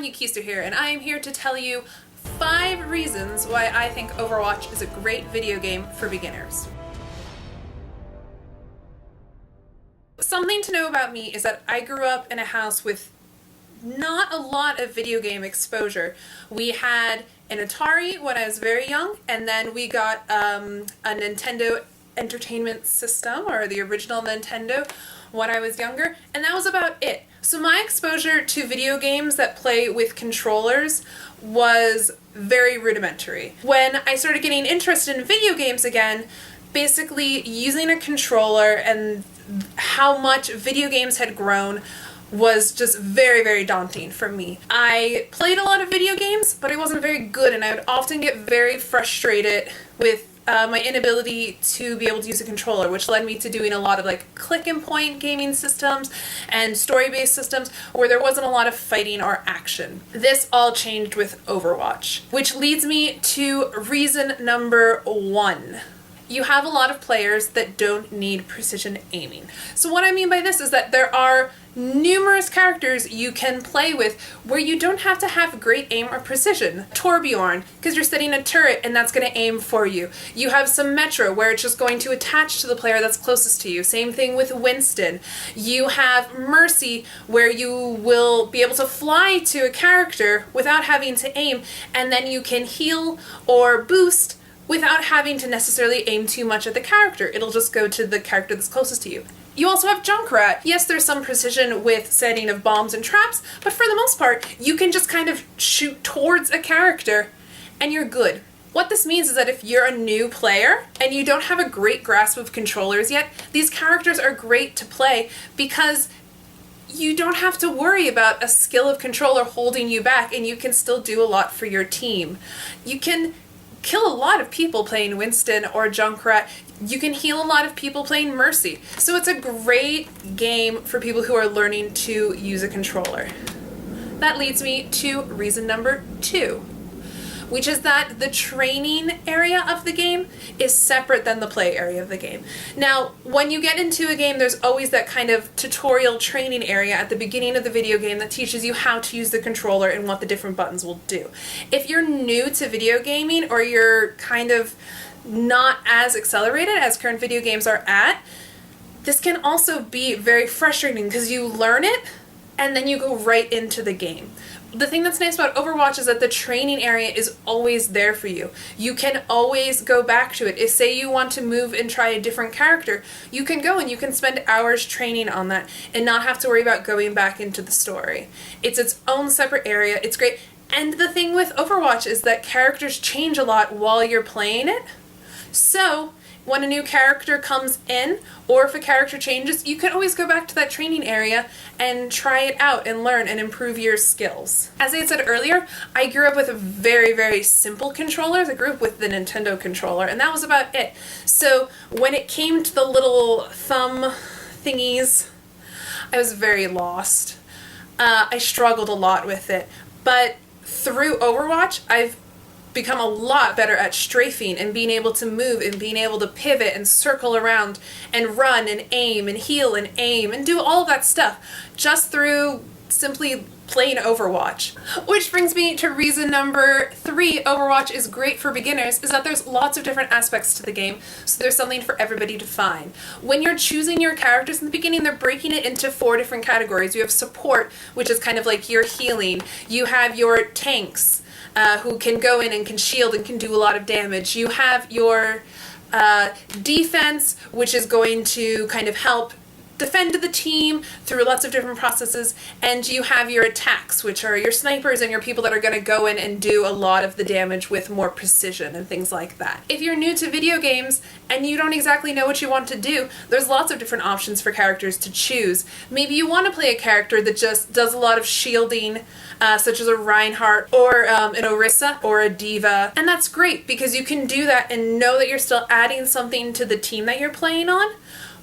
everyone, Yukister here, and I am here to tell you 5 reasons why I think Overwatch is a great video game for beginners. Something to know about me is that I grew up in a house with not a lot of video game exposure. We had an Atari when I was very young, and then we got a Nintendo Entertainment System, or the original Nintendo, when I was younger, and that was about it. So my exposure to video games that play with controllers was very rudimentary. When I started getting interested in video games again, basically using a controller and how much video games had grown was just very, very daunting for me. I played a lot of video games, but I wasn't very good, and I would often get very frustrated with my inability to be able to use a controller, which led me to doing a lot of like click and point gaming systems and story-based systems where there wasn't a lot of fighting or action. This all changed with Overwatch, which leads me to reason number 1. You have a lot of players that don't need precision aiming. So what I mean by this is that there are numerous characters you can play with where you don't have to have great aim or precision. Torbjorn, because you're setting a turret and that's going to aim for you. You have some Metro where it's just going to attach to the player that's closest to you. Same thing with Winston. You have Mercy where you will be able to fly to a character without having to aim, and then you can heal or boost without having to necessarily aim too much at the character. It'll just go to the character that's closest to you. You also have Junkrat. Yes, there's some precision with setting of bombs and traps, but for the most part, you can just kind of shoot towards a character and you're good. What this means is that if you're a new player and you don't have a great grasp of controllers yet, these characters are great to play because you don't have to worry about a skill of controller holding you back, and you can still do a lot for your team. You can kill a lot of people playing Winston or Junkrat. You can heal a lot of people playing Mercy. So it's a great game for people who are learning to use a controller. That leads me to reason number 2, which is that the training area of the game is separate than the play area of the game. Now, when you get into a game, there's always that kind of tutorial training area at the beginning of the video game that teaches you how to use the controller and what the different buttons will do. If you're new to video gaming, or you're kind of not as accelerated as current video games are at, this can also be very frustrating because you learn it and then you go right into the game. The thing that's nice about Overwatch is that the training area is always there for you. You can always go back to it. If, say, you want to move and try a different character, you can go and you can spend hours training on that and not have to worry about going back into the story. It's its own separate area. It's great. And the thing with Overwatch is that characters change a lot while you're playing it. So when a new character comes in, or if a character changes, you can always go back to that training area and try it out and learn and improve your skills. As I said earlier, I grew up with very, very simple controllers. I grew up with the Nintendo controller, and that was about it. So when it came to the little thumb thingies, I was very lost. I struggled a lot with it. But through Overwatch, I've become a lot better at strafing and being able to move and being able to pivot and circle around and run and aim and heal and aim and do all of that stuff just through simply playing Overwatch. Which brings me to reason number 3 Overwatch is great for beginners, is that there's lots of different aspects to the game, so there's something for everybody to find. When you're choosing your characters in the beginning, they're breaking it into 4 different categories. You have support, which is kind of like your healing. You have your tanks, who can go in and can shield and can do a lot of damage. You have your defense, which is going to kind of help defend the team through lots of different processes, and you have your attacks, which are your snipers and your people that are going to go in and do a lot of the damage with more precision and things like that. If you're new to video games and you don't exactly know what you want to do, there's lots of different options for characters to choose. Maybe you want to play a character that just does a lot of shielding, such as a Reinhardt or an Orisa or a Diva, and that's great because you can do that and know that you're still adding something to the team that you're playing on,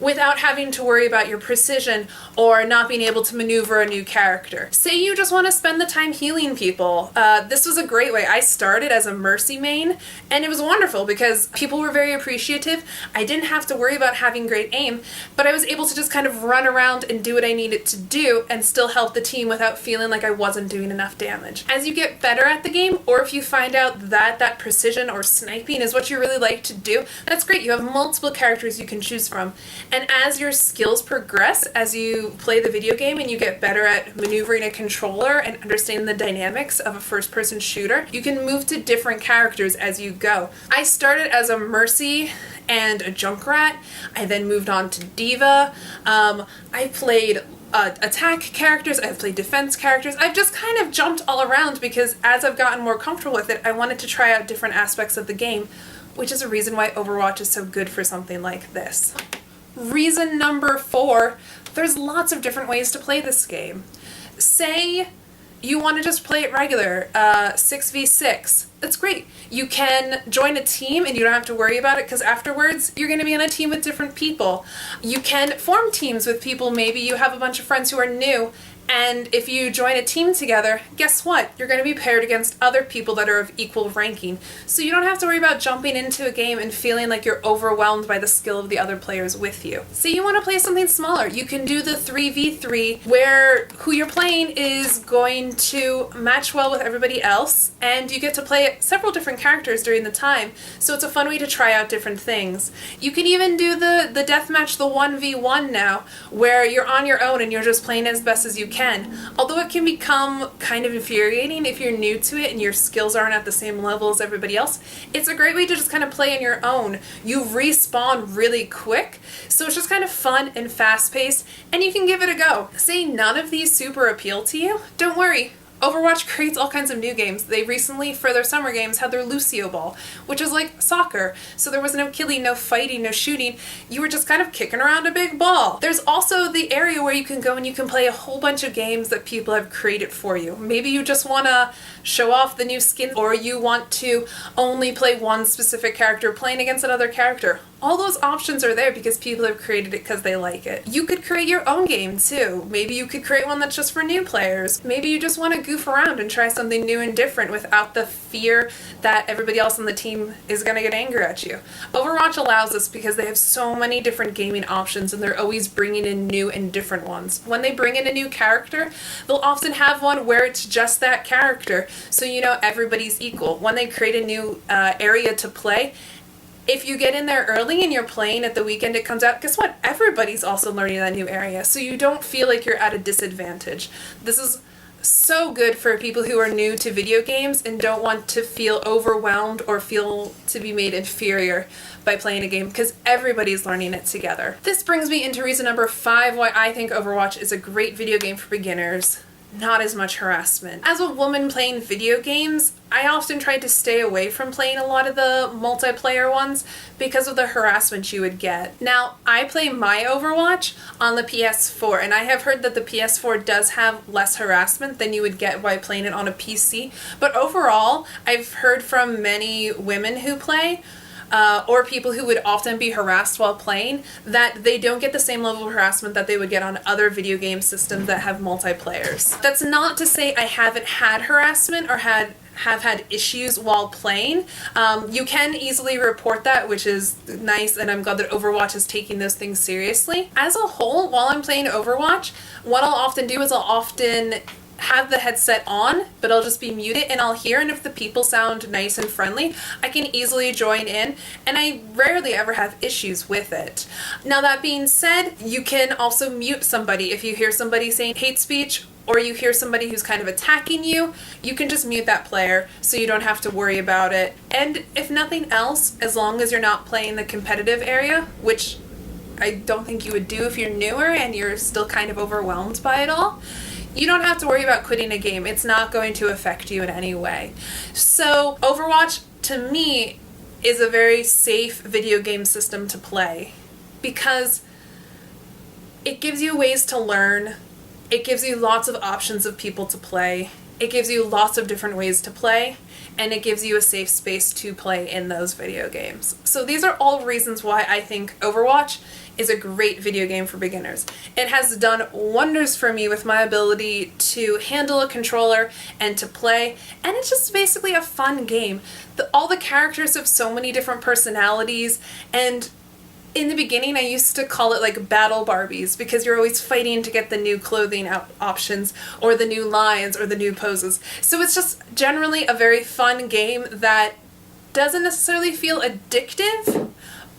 without having to worry about your precision or not being able to maneuver a new character. Say you just want to spend the time healing people. This was a great way. I started as a Mercy main, and it was wonderful because people were very appreciative. I didn't have to worry about having great aim, but I was able to just kind of run around and do what I needed to do and still help the team without feeling like I wasn't doing enough damage. As you get better at the game, or if you find out that that precision or sniping is what you really like to do, that's great. You have multiple characters you can choose from. And as your skills progress, as you play the video game and you get better at maneuvering a controller and understanding the dynamics of a first-person shooter, you can move to different characters as you go. I started as a Mercy and a Junkrat. I then moved on to Diva. I played attack characters, I've played defense characters. I've just kind of jumped all around because as I've gotten more comfortable with it, I wanted to try out different aspects of the game, which is a reason why Overwatch is so good for something like this. Reason number 4, there's lots of different ways to play this game. Say you want to just play it regular, 6v6. That's great. You can join a team and you don't have to worry about it because afterwards you're going to be on a team with different people. You can form teams with people. Maybe you have a bunch of friends who are new, and if you join a team together, guess what? You're going to be paired against other people that are of equal ranking. So you don't have to worry about jumping into a game and feeling like you're overwhelmed by the skill of the other players with you. Say you want to play something smaller. You can do the 3v3 where who you're playing is going to match well with everybody else, and you get to play several different characters during the time. So it's a fun way to try out different things. You can even do the deathmatch, the 1v1 now, where you're on your own and you're just playing as best as you can. Although it can become kind of infuriating if you're new to it and your skills aren't at the same level as everybody else, it's a great way to just kind of play on your own. You respawn really quick, so it's just kind of fun and fast-paced, and you can give it a go. Say none of these super appeal to you? Don't worry. Overwatch creates all kinds of new games. They recently, for their summer games, had their Lucio Ball, which is like soccer. So there was no killing, no fighting, no shooting. You were just kind of kicking around a big ball. There's also the area where you can go and you can play a whole bunch of games that people have created for you. Maybe you just want to show off the new skins, or you want to only play one specific character playing against another character. All those options are there because people have created it because they like it. You could create your own game too. Maybe you could create one that's just for new players. Maybe you just want to goof around and try something new and different without the fear that everybody else on the team is going to get angry at you. Overwatch allows us because they have so many different gaming options and they're always bringing in new and different ones. When they bring in a new character, they'll often have one where it's just that character, so you know everybody's equal. When they create a new area to play, if you get in there early and you're playing at the weekend it comes out, guess what? Everybody's also learning that new area, so you don't feel like you're at a disadvantage. This is so good for people who are new to video games and don't want to feel overwhelmed or feel to be made inferior by playing a game, because everybody's learning it together. This brings me into reason number 5 why I think Overwatch is a great video game for beginners. Not as much harassment. As a woman playing video games, I often tried to stay away from playing a lot of the multiplayer ones because of the harassment you would get. Now, I play my Overwatch on the PS4, and I have heard that the PS4 does have less harassment than you would get by playing it on a PC, but overall, I've heard from many women who play or people who would often be harassed while playing, that they don't get the same level of harassment that they would get on other video game systems that have multiplayers. That's not to say I haven't had harassment or have had issues while playing. You can easily report that, which is nice, and I'm glad that Overwatch is taking those things seriously. As a whole, while I'm playing Overwatch, what I'll often do is I'll often have the headset on, but I'll just be muted and I'll hear, and if the people sound nice and friendly, I can easily join in, and I rarely ever have issues with it. Now, that being said, you can also mute somebody. If you hear somebody saying hate speech, or you hear somebody who's kind of attacking you, you can just mute that player so you don't have to worry about it. And if nothing else, as long as you're not playing the competitive area, which I don't think you would do if you're newer and you're still kind of overwhelmed by it all, you don't have to worry about quitting a game. It's not going to affect you in any way. So Overwatch, to me, is a very safe video game system to play because it gives you ways to learn. It gives you lots of options of people to play. it gives you lots of different ways to play, and it gives you a safe space to play in those video games. So these are all reasons why I think Overwatch is a great video game for beginners. It has done wonders for me with my ability to handle a controller and to play, and it's just basically a fun game. All the characters have so many different personalities, and in the beginning I used to call it like battle Barbies because you're always fighting to get the new clothing options or the new lines or the new poses. So it's just generally a very fun game that doesn't necessarily feel addictive,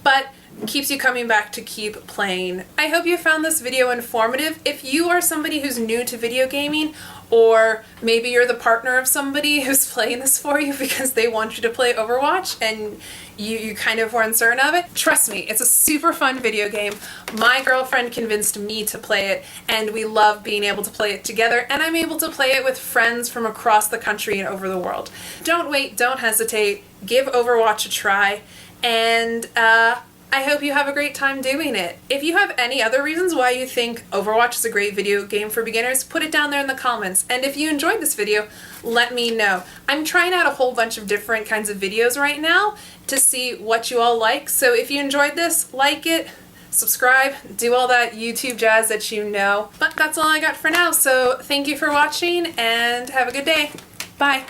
but keeps you coming back to keep playing. I hope you found this video informative. If you are somebody who's new to video gaming, or maybe you're the partner of somebody who's playing this for you because they want you to play Overwatch and you kind of were uncertain of it, trust me, it's a super fun video game. My girlfriend convinced me to play it, and we love being able to play it together, and I'm able to play it with friends from across the country and over the world. Don't wait, don't hesitate, give Overwatch a try, and I hope you have a great time doing it. If you have any other reasons why you think Overwatch is a great video game for beginners, put it down there in the comments. And if you enjoyed this video, let me know. I'm trying out a whole bunch of different kinds of videos right now to see what you all like. So if you enjoyed this, like it, subscribe, do all that YouTube jazz that you know. But that's all I got for now, so thank you for watching and have a good day. Bye.